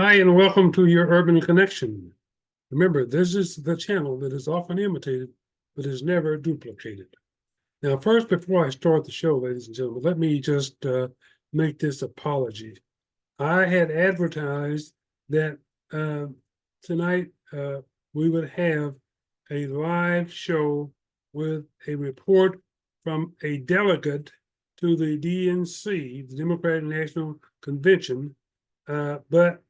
Hi, and welcome to your Urban Connection. Remember, this is the channel that is often imitated, but is never duplicated. Now, first, before I start the show, ladies and gentlemen, let me just make this apology. I had advertised that tonight we would have a live show with a report from a delegate to the DNC, the Democratic National Convention, but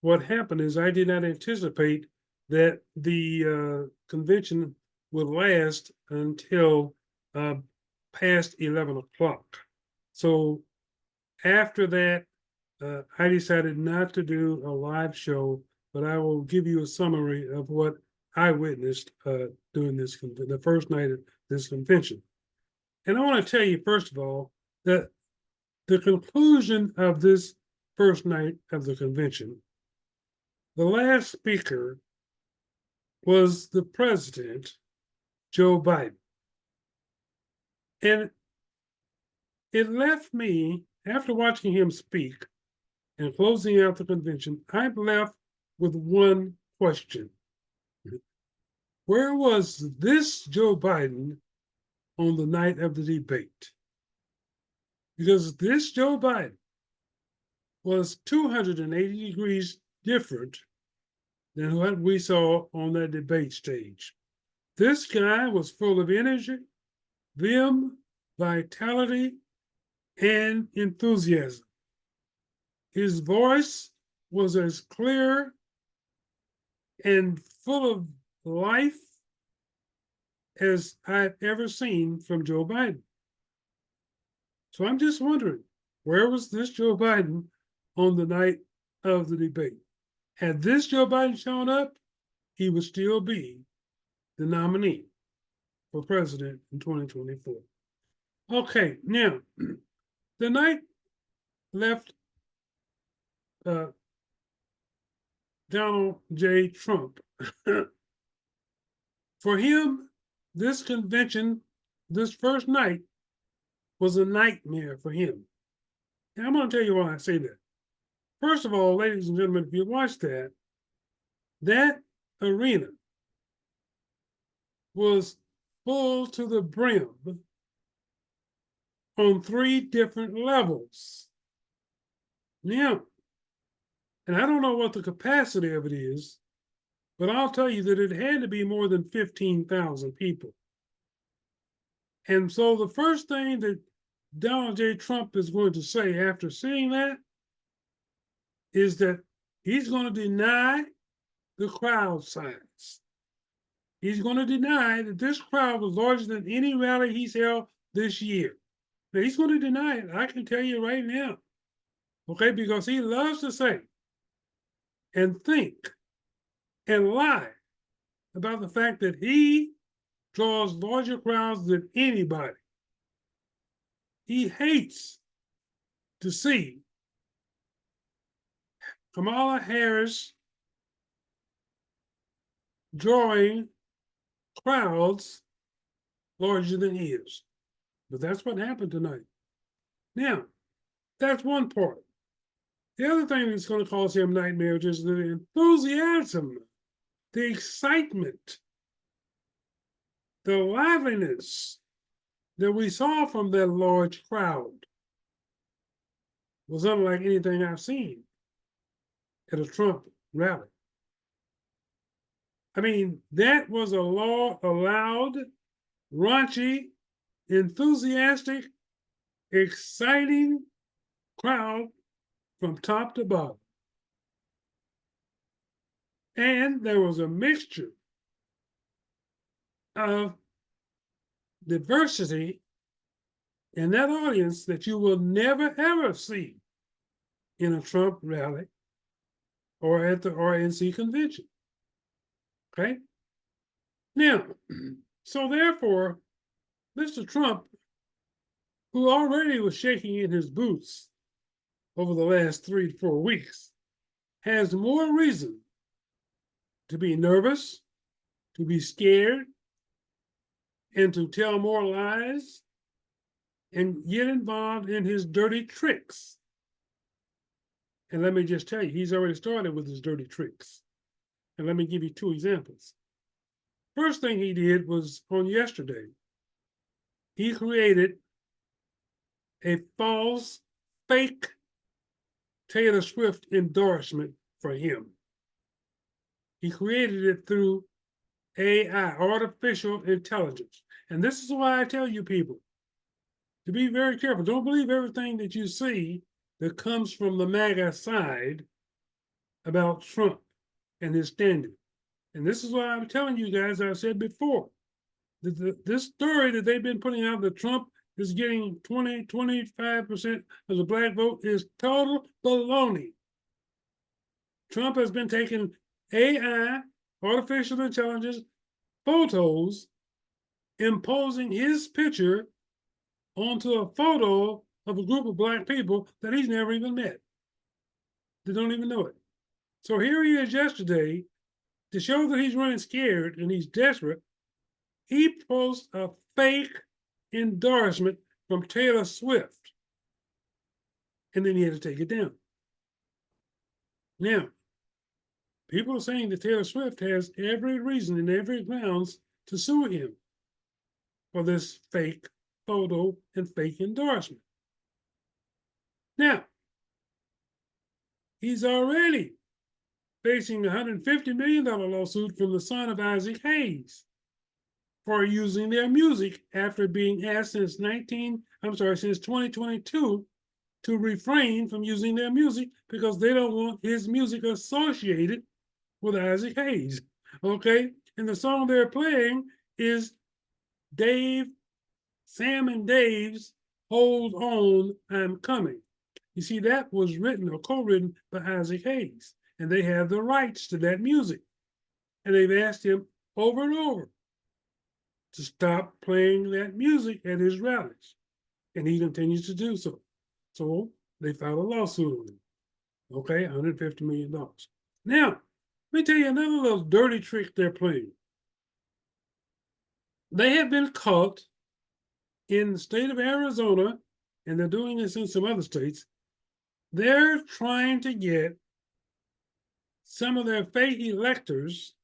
what happened is I did not anticipate that the convention would last until past 11 o'clock. So after that, I decided not to do a live show, but I will give you a summary of what I witnessed during the first night of this convention. And I want to tell you, first of all, that the conclusion of this first night of the convention, the last speaker was the president, Joe Biden. And it left me, after watching him speak and closing out the convention, I'm left with one question. Where was this Joe Biden on the night of the debate? Because this Joe Biden was 280 degrees different than what we saw on that debate stage. This guy was full of energy, vim, vitality, and enthusiasm. His voice was as clear and full of life as I've ever seen from Joe Biden. So I'm just wondering, where was this Joe Biden on the night of the debate? Had this Joe Biden shown up, he would still be the nominee for president in 2024. Okay, now, the night left Donald J. Trump. For him, this convention, this first night, was a nightmare for him. And I'm going to tell you why I say that. First of all, ladies and gentlemen, if you watch that arena was full to the brim on three different levels. Now, and I don't know what the capacity of it is, but I'll tell you that it had to be more than 15,000 people. And so the first thing that Donald J. Trump is going to say after seeing that is that he's going to deny the crowd size. He's going to deny that this crowd was larger than any rally he's held this year. Now, he's going to deny it. I can tell you right now. Okay, because he loves to say and think and lie about the fact that he draws larger crowds than anybody. He hates to see Kamala Harris drawing crowds larger than he is. But that's what happened tonight. Now, that's one part. The other thing that's going to cause him nightmares is the enthusiasm, the excitement, the liveliness that we saw from that large crowd was unlike anything I've seen at a Trump rally. I mean, that was a loud, raunchy, enthusiastic, exciting crowd from top to bottom. And there was a mixture of diversity in that audience that you will never, ever see in a Trump rally or at the RNC convention. Okay? Now, so therefore, Mr. Trump, who already was shaking in his boots over the last 3 to 4 weeks, has more reason to be nervous, to be scared, and to tell more lies and get involved in his dirty tricks. And let me just tell you, he's already started with his dirty tricks. And let me give you two examples. First thing he did was on yesterday, he created a false, fake Taylor Swift endorsement for him. He created it through AI, artificial intelligence. And this is why I tell you people to be very careful. Don't believe everything that you see that comes from the MAGA side about Trump and his standing. And this is why I'm telling you guys, I said before, that this story that they've been putting out that Trump is getting 25% of the black vote is total baloney. Trump has been taking AI, artificial intelligence, photos, imposing his picture onto a photo of a group of black people that he's never even met. They don't even know it. So here he is yesterday to show that he's running scared and he's desperate. He posts a fake endorsement from Taylor Swift. And then he had to take it down. Now, people are saying that Taylor Swift has every reason and every grounds to sue him for this fake photo and fake endorsement. Now, he's already facing a $150 million lawsuit from the son of Isaac Hayes for using their music after being asked since 2022 to refrain from using their music because they don't want his music associated with Isaac Hayes. Okay? And the song they're playing is Sam and Dave's Hold On, I'm Coming. You see, that was written or co-written by Isaac Hayes, and they have the rights to that music. And they've asked him over and over to stop playing that music at his rallies. And he continues to do so. So they filed a lawsuit on him. Okay, $150 million. Now, let me tell you another little dirty trick they're playing. They have been caught in the state of Arizona, and they're doing this in some other states. They're trying to get some of their fake electors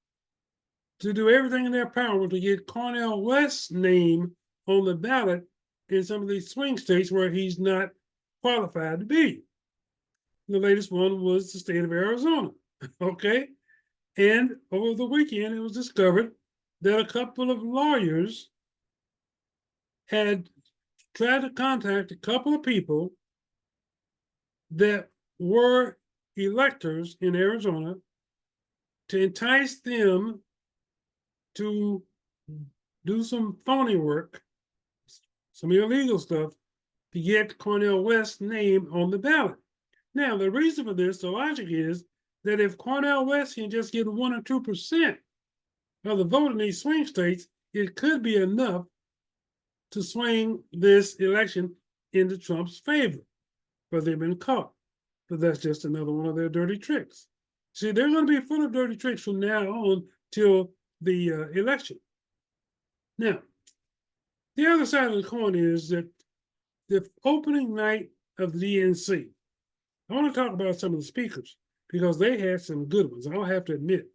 to do everything in their power to get Cornel West's name on the ballot in some of these swing states where he's not qualified to be. The latest one was the state of Arizona. Okay. And over the weekend, it was discovered that a couple of lawyers had tried to contact a couple of people that were electors in Arizona to entice them to do some phony work, some illegal stuff, to get Cornel West's name on the ballot. Now, the reason for this, the logic is that if Cornel West can just get 1 or 2% of the vote in these swing states, it could be enough to swing this election into Trump's favor. But they've been caught. But that's just another one of their dirty tricks. See, they're going to be full of dirty tricks from now on till the election. Now, the other side of the coin is that the opening night of the DNC, I want to talk about some of the speakers because they had some good ones. I'll have to admit,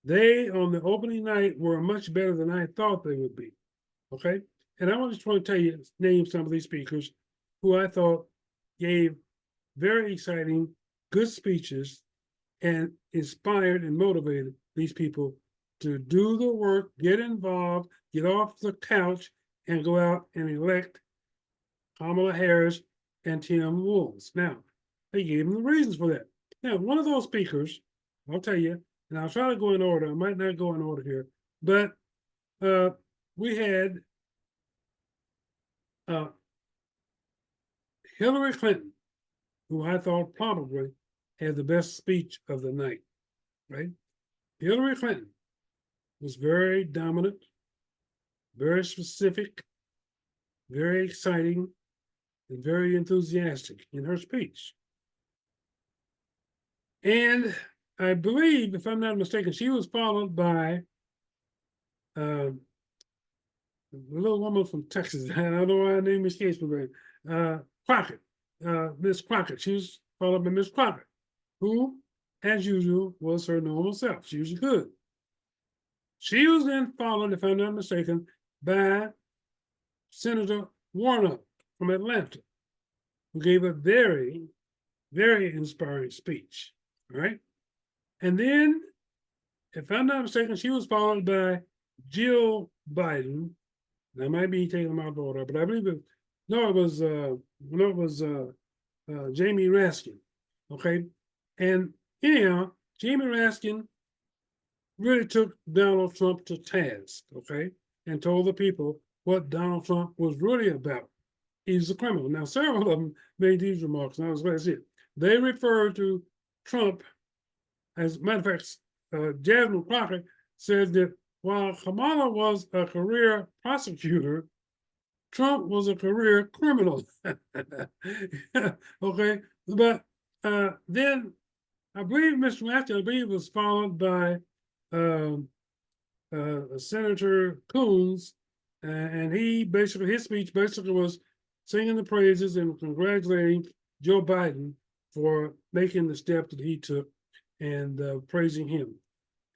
they on the opening night were much better than I thought they would be. Okay, and I just want to tell you, name some of these speakers who I thought gave very exciting, good speeches and inspired and motivated these people to do the work, get involved, get off the couch, and go out and elect Kamala Harris and Tim Walz. Now, they gave them the reasons for that. Now, one of those speakers, I'll tell you, and I'll try to go in order. I might not go in order here, but we had Hillary Clinton, who I thought probably had the best speech of the night, right? Hillary Clinton was very dominant, very specific, very exciting, and very enthusiastic in her speech. And I believe, if I'm not mistaken, she was followed by a little woman from Texas. I don't know why her name escapes me, Crockett, Miss Crockett. She was followed by Miss Crockett. who, as usual, was her normal self. She was good. She was then followed, if I'm not mistaken, by Senator Warnock from Atlanta, who gave a very, very inspiring speech. All right. And then, if I'm not mistaken, she was followed by Jill Biden. I might be taking them out of order, but I believe it. No, it was Jamie Raskin. Okay, and anyhow, Jamie Raskin really took Donald Trump to task. Okay, and told the people what Donald Trump was really about. He's a criminal. Now, several of them made these remarks, and I was glad to see it. They referred to Trump, as a matter of fact, Jasmine Crockett said that while Kamala was a career prosecutor, Trump was a career criminal. Okay, but then I believe Mr. Matthew, I believe, was followed by um, Senator Coons, and he basically his speech basically was singing the praises and congratulating Joe Biden for making the step that he took and praising him.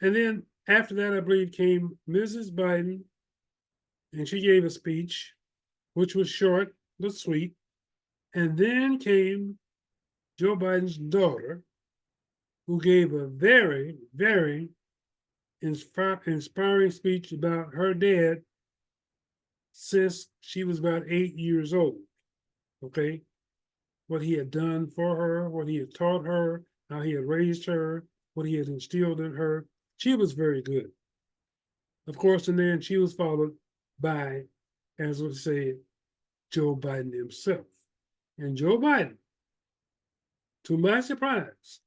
And then after that, I believe came Mrs. Biden, and she gave a speech, which was short but sweet. And then came Joe Biden's daughter, who gave a very, very inspiring speech about her dad since she was about 8 years old. Okay. What he had done for her, what he had taught her, how he had raised her, what he had instilled in her. She was very good. Of course, and then she was followed by, as we say, Joe Biden himself. And Joe Biden, to my surprise,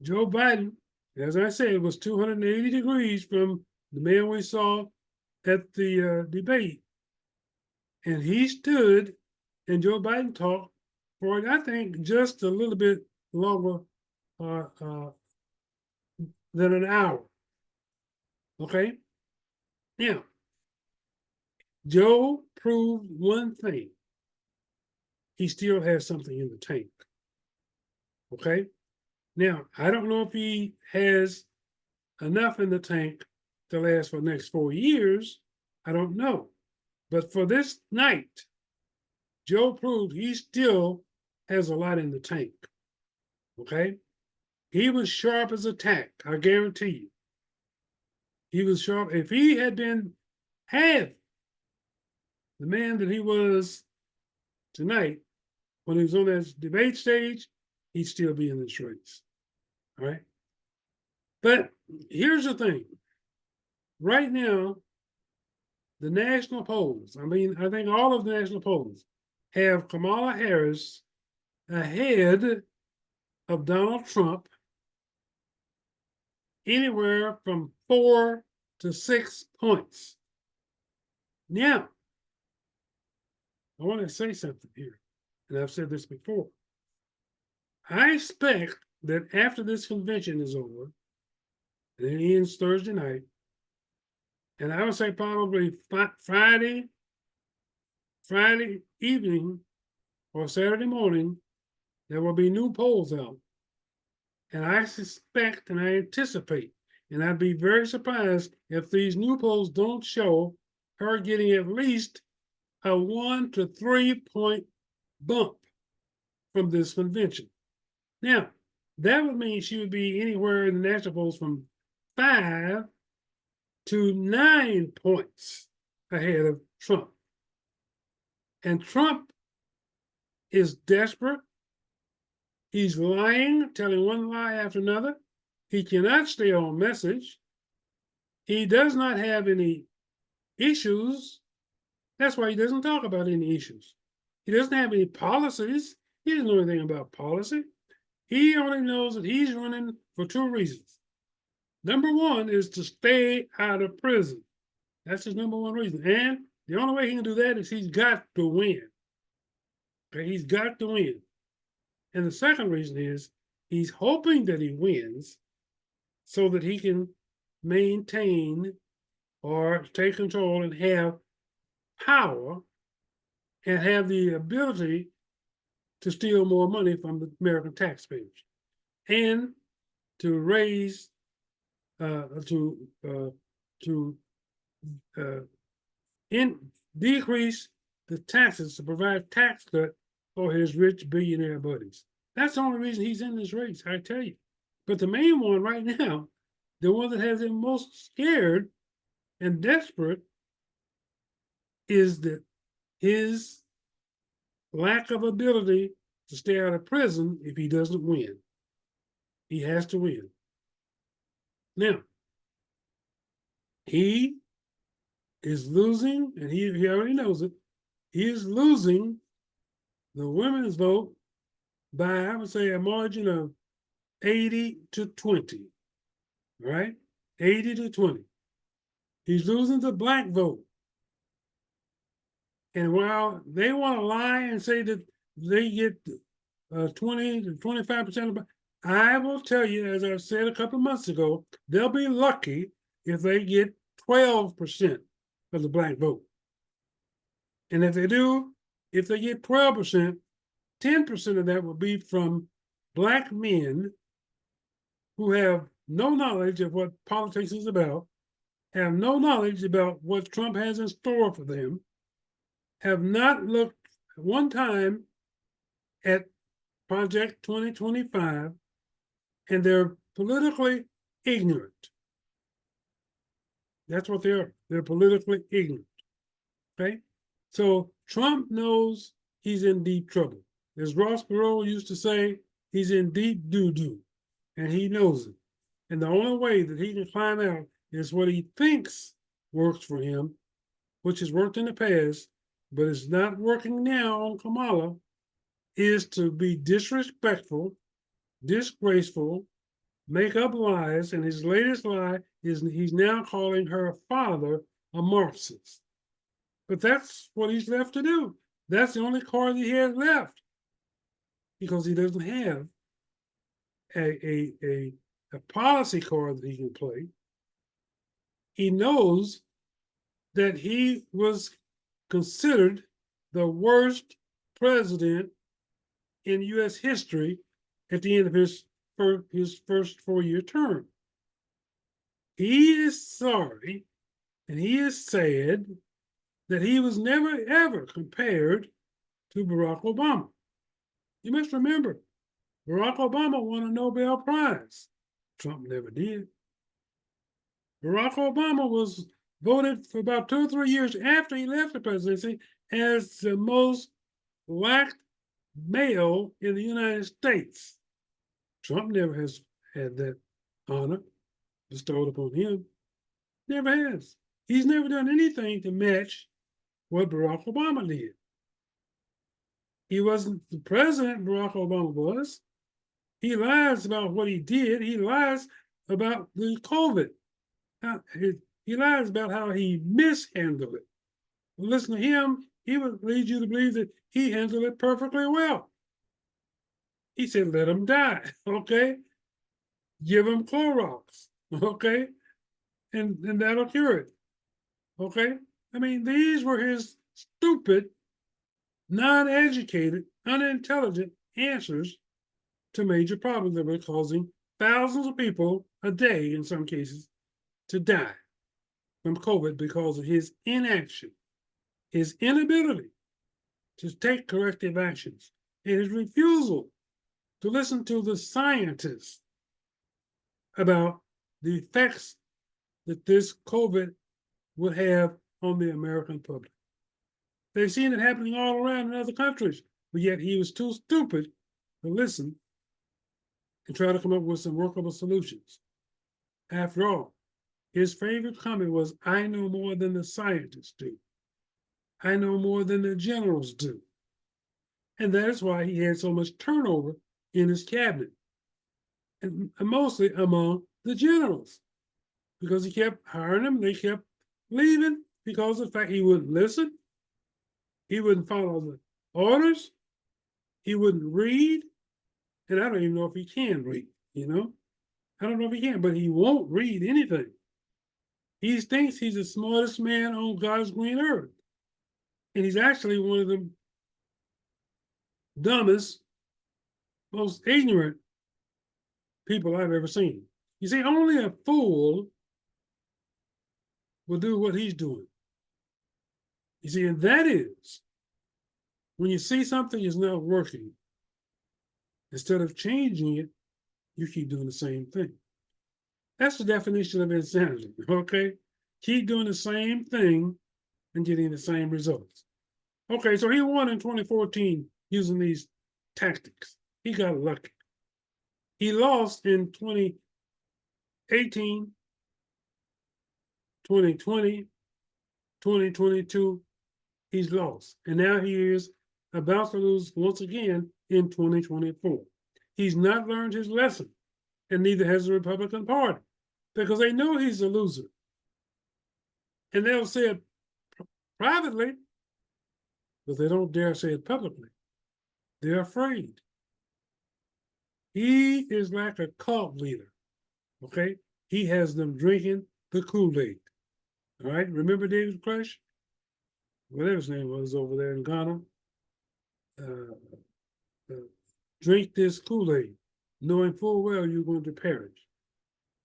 Joe Biden, as I said, was 280 degrees from the man we saw at the debate. And he stood and Joe Biden talked for, I think, just a little bit longer uh, uh, than an hour. Okay? Now, Joe proved one thing. He still has something in the tank. Okay? Now, I don't know if he has enough in the tank to last for the next 4 years. I don't know. But for this night, Joe proved he still has a lot in the tank. Okay? He was sharp as a tack, I guarantee you. He was sharp. If he had been half the man that he was tonight, when he was on that debate stage, he'd still be in this race. All right. But here's the thing. Right now, the national polls, I mean, I think all of the national polls have Kamala Harris ahead of Donald Trump anywhere from 4 to 6 points. Now, I want to say something here, and I've said this before. I expect that after this convention is over, and it ends Thursday night, and I would say probably Friday evening or Saturday morning, there will be new polls out. And I suspect and I anticipate, and I'd be very surprised if these new polls don't show her getting at least a 1 to 3 point bump from this convention. Now, that would mean she would be anywhere in the national polls from 5 to 9 points ahead of Trump. And Trump is desperate. He's lying, telling one lie after another. He cannot stay on message. He does not have any issues. That's why he doesn't talk about any issues. He doesn't have any policies. He doesn't know anything about policy. He only knows that he's running for 2 reasons. Number one is to stay out of prison. That's his number one reason. And the only way he can do that is he's got to win. Okay, he's got to win. And the second reason is he's hoping that he wins so that he can maintain or take control and have power and have the ability to steal more money from the American taxpayers. and to raise to uh, in decrease the taxes to provide tax cut for his rich billionaire buddies. That's the only reason he's in this race, I tell you. But the main one right now, the one that has him most scared and desperate, is that his lack of ability to stay out of prison if he doesn't win. He has to win. Now, he is losing, and he already knows it. He is losing the women's vote by, I would say, a margin of 80 to 20, right? 80 to 20. He's losing the black vote. And while they want to lie and say that they get 20 to 25% of, I will tell you, as I said a couple of months ago, they'll be lucky if they get 12% of the black vote. And if they do, if they get 12%, 10% of that will be from black men who have no knowledge of what politics is about, have no knowledge about what Trump has in store for them, have not looked one time at Project 2025, and they're politically ignorant. That's what they are. They're politically ignorant. Okay? So Trump knows he's in deep trouble. As Ross Perot used to say, he's in deep doo-doo, and he knows it. And the only way that he can climb out is what he thinks works for him, which has worked in the past, but is not working now on Kamala, is to be disrespectful, disgraceful, make up lies, and his latest lie is he's now calling her father a Marxist. But that's what he's left to do. That's the only card he has left, because he doesn't have a policy card that he can play. He knows that he was considered the worst president in U.S. history at the end of his first 4-year term. He is sorry, and he is sad that he was never, ever compared to Barack Obama. You must remember, Barack Obama won a Nobel Prize. Trump never did. Barack Obama was voted for about 2 or 3 years after he left the presidency as the most liked male in the United States. Trump never has had that honor bestowed upon him. Never has. He's never done anything to match what Barack Obama did. He wasn't the president Barack Obama was. He lies about what he did. He lies about the COVID. He lies about how he mishandled it. Well, listen to him, he would lead you to believe that he handled it perfectly well. He said, let him die, okay? Give him Clorox, okay? And that'll cure it, okay? I mean, these were his stupid, non-educated, unintelligent answers to major problems that were causing thousands of people a day, in some cases, to die from COVID because of his inaction, his inability to take corrective actions, and his refusal to listen to the scientists about the effects that this COVID would have on the American public. They've seen it happening all around in other countries, but yet he was too stupid to listen and try to come up with some workable solutions. After all, his favorite comment was, I know more than the scientists do. I know more than the generals do. And that is why he had so much turnover in his cabinet, and mostly among the generals, because he kept hiring them, they kept leaving because of the fact he wouldn't listen, he wouldn't follow the orders, he wouldn't read, and I don't even know if he can read, you know? I don't know if he can, but he won't read anything. He thinks he's the smartest man on God's green earth. And he's actually one of the dumbest, most ignorant people I've ever seen. You see, only a fool will do what he's doing. You see, and that is when you see something is not working, instead of changing it, you keep doing the same thing. That's the definition of insanity, okay? Keep doing the same thing and getting the same results. Okay, so he won in 2014 using these tactics. He got lucky. He lost in 2018, 2020, 2022. He's lost. And now he is about to lose once again in 2024. He's not learned his lesson, and neither has the Republican Party, because they know he's a loser. And they'll say it privately, but they don't dare say it publicly. They're afraid. He is like a cult leader, okay? He has them drinking the Kool-Aid, all right? Remember David Crush? Whatever his name was over there in Ghana? Drink this Kool-Aid, knowing full well you're going to perish.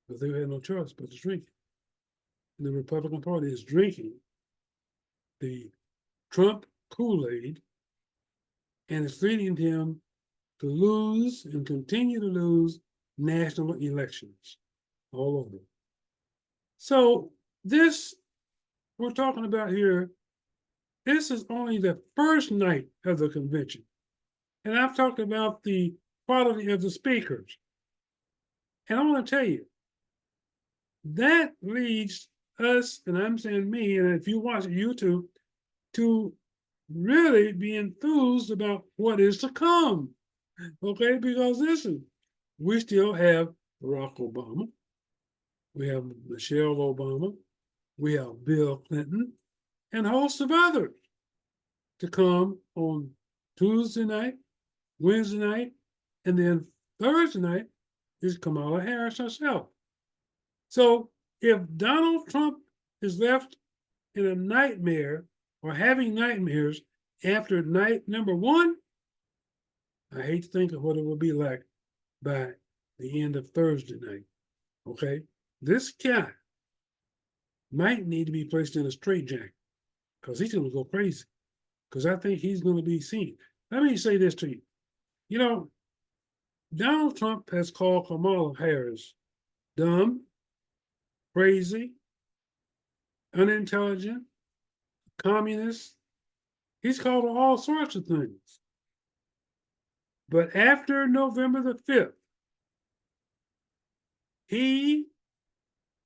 But they had no choice but to drink it. And the Republican Party is drinking the Trump Kool-Aid, and it's leading him to lose and continue to lose national elections all over. So this we're talking about here, this is only the first night of the convention. And I've talked about the quality of the speakers. And I want to tell you, that leads us, and I'm saying me, and if you watch YouTube, to really be enthused about what is to come. Okay, because listen, we still have Barack Obama, we have Michelle Obama, we have Bill Clinton, and a host of others to come on Tuesday night, Wednesday night, and then Thursday night is Kamala Harris herself. So if Donald Trump is left in a nightmare or having nightmares after night number one, I hate to think of what it will be like by the end of Thursday night. Okay? This guy might need to be placed in a straitjacket because he's going to go crazy. Because I think he's going to be seen. Let me say this to you. You know, Donald Trump has called Kamala Harris dumb, crazy, unintelligent, communist. He's called her all sorts of things. But after November the 5th, he,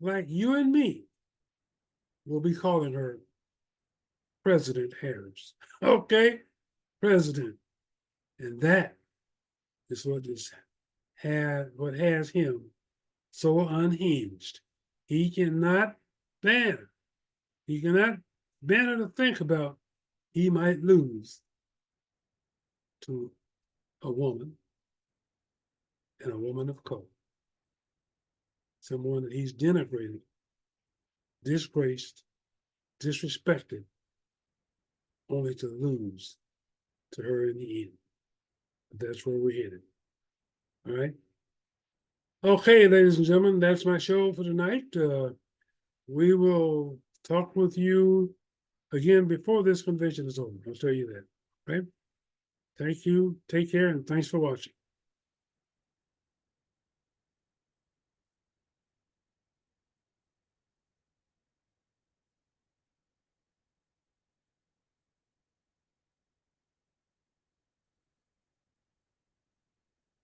like you and me, will be calling her President Harris. Okay? President. And that is what has him so unhinged. He cannot bear to think about he might lose to a woman, and a woman of color. Someone that he's denigrated, disgraced, disrespected, only to lose to her in the end. That's where we're headed. All right. Okay, ladies and gentlemen, that's my show for tonight. We will talk with you again before this convention is over. I'll tell you that. Right? Thank you. Take care, and thanks for watching.